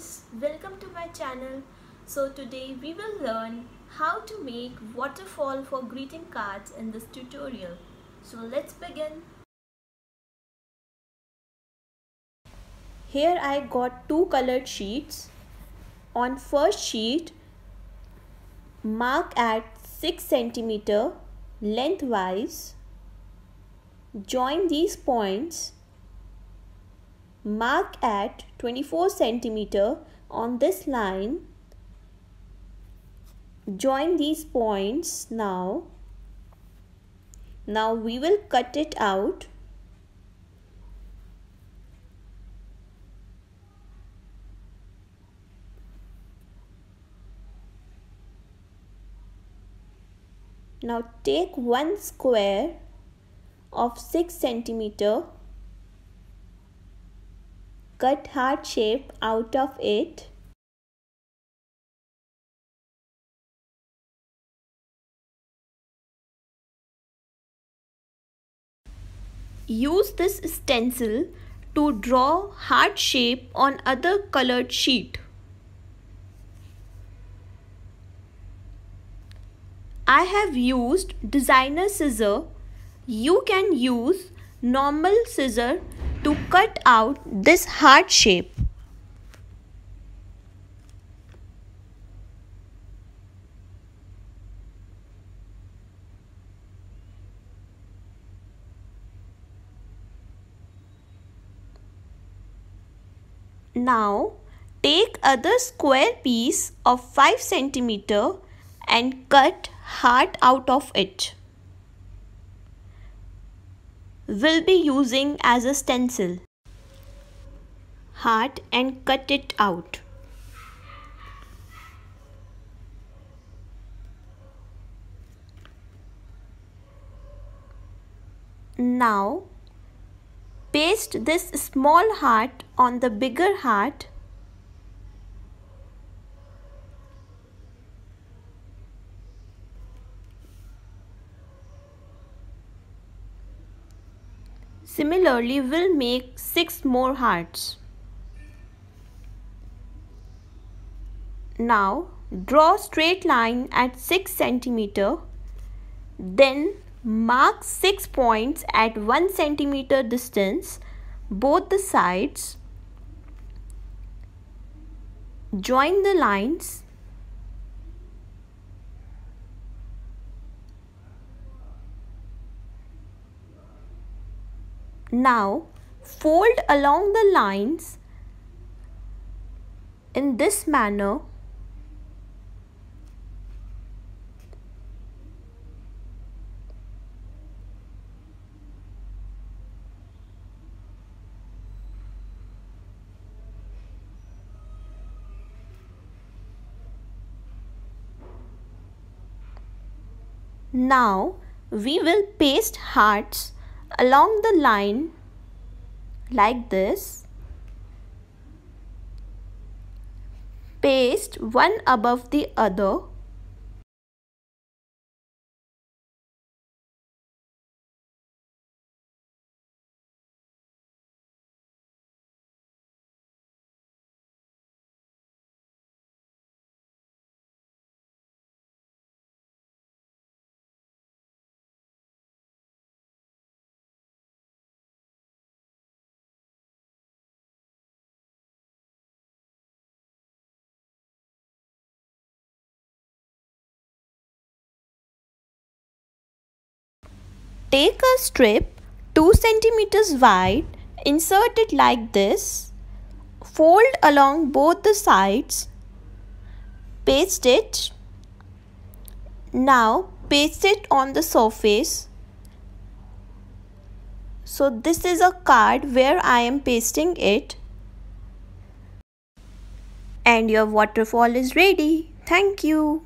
friends, welcome to my channel. So today we will learn how to make waterfall for greeting cards in this tutorial. So let's begin. Here I got two colored sheets. On first sheet, mark at 6 cm lengthwise. Join these points. Mark at 24 cm on this line. Join these points now. Now we will cut it out. Now take one square of 6 cm. Cut heart shape out of it. Use this stencil to draw heart shape on other colored sheet. I have used designer scissor. You can use normal scissor to cut out this heart shape. Now take other square piece of 5 cm and cut heart out of it. We'll be using as a stencil heart and cut it out. Now paste this small heart on the bigger heart. Similarly, we'll make 6 more hearts. Now draw straight line at 6 cm. Then mark 6 points at 1 cm distance, both the sides. Join the lines. Now fold along the lines in this manner. Now we will paste hearts along the line like this. Paste one above the other. Take a strip 2 cm wide, insert it like this, fold along both the sides, paste it. Now paste it on the surface. So this is a card where I am pasting it. And your waterfall is ready. Thank you.